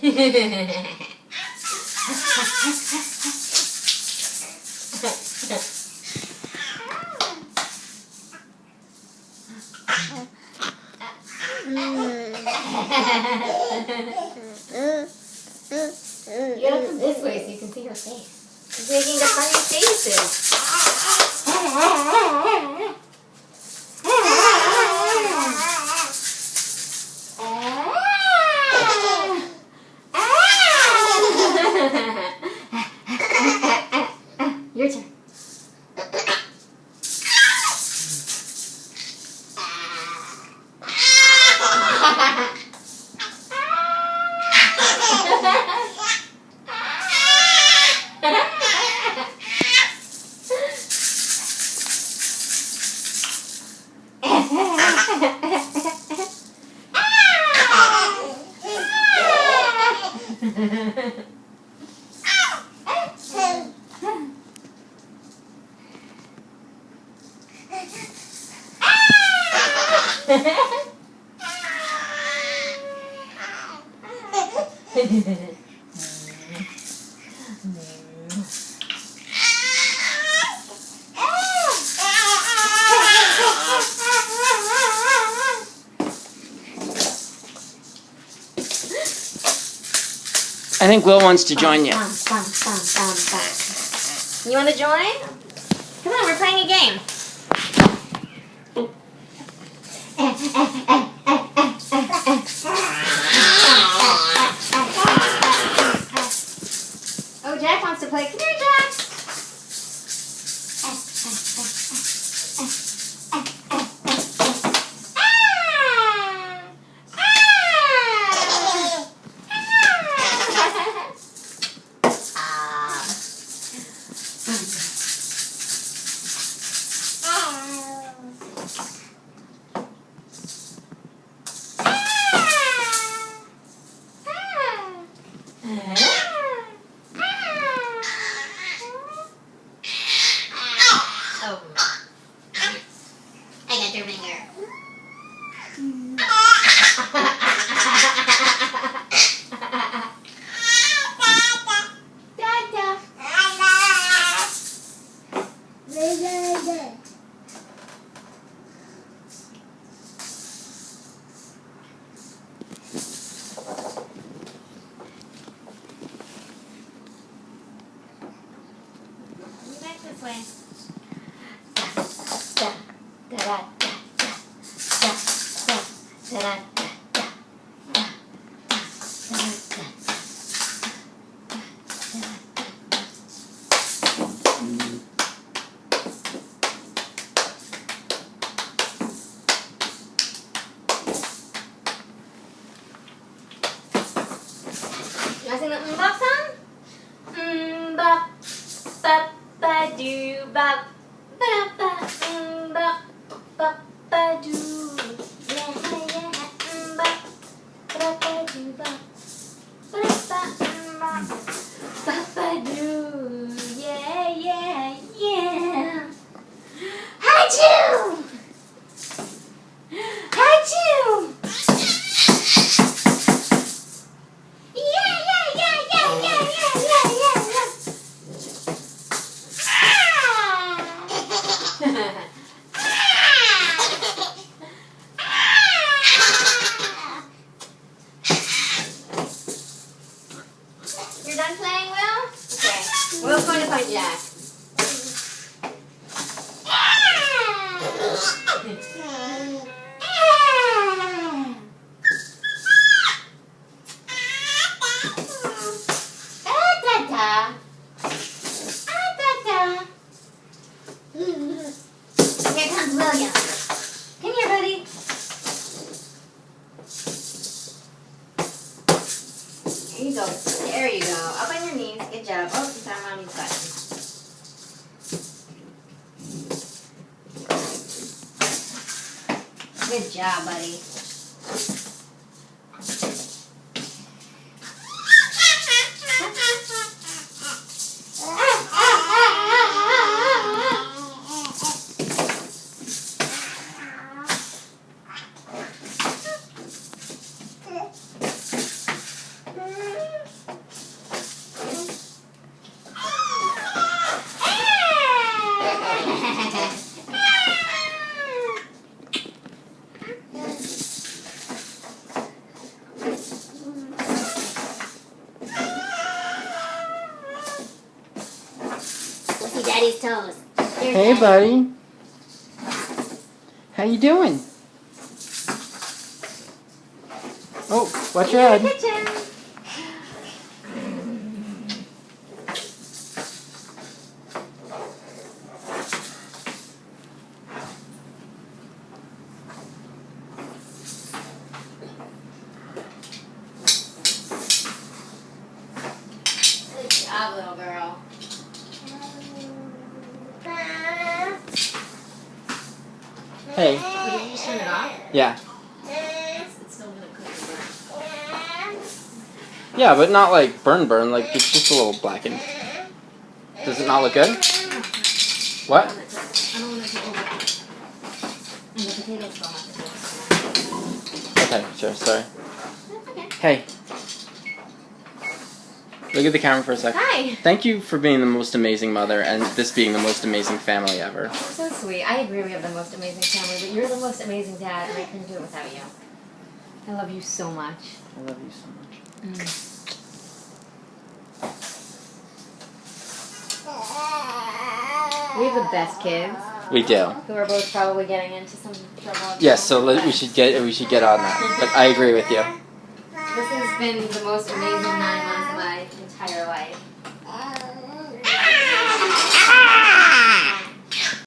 You gotta come this way so you can see her face. She's making the funny faces. Your turn. I think Will wants to join you. You want to join? Come on, we're playing a game. Oh, Jack wants to play. Come here, Jack. I got your finger. Back this way. Da da da da da da da da da da You want to sing the Mbop song? Mbop, bop, ba doo, bop, ba ba, mbop, bop, ba doo. Yeah, yeah, mbop, ba ba doo, bop, ba ba, mbop, bop, ba doo. Yeah, yeah, yeah. Achoo! Achoo! You're done playing, Will? Okay. Will's going to find Jack. Here comes William. Come here, buddy. There you go. There you go. Up on your knees. Good job. Oh, you found Mommy's button. Good job, buddy. Daddy's toes. Here's Hey, Daddy. buddy. How you doing? Oh, watch your In the head. kitchen. Good job, little girl. Hey. Oh, did you just turn it off? Yeah. It's still gonna cook the Yeah, but not like burn, like it's just a little blackened. Does it not look good? What? I don't want it to overcook. And the potatoes still have to cook. Okay, sure, sorry. That's okay. Hey. Look at the camera for a second. Hi. Thank you for being the most amazing mother and this being the most amazing family ever. You're so sweet. I agree we have the most amazing family, but you're the most amazing dad, and I couldn't do it without you. I love you so much. I love you so much. We have the best kids, We do. who are both probably getting into some trouble. Yes, so we should get on that. But I agree with you. This has been the most amazing 9 months.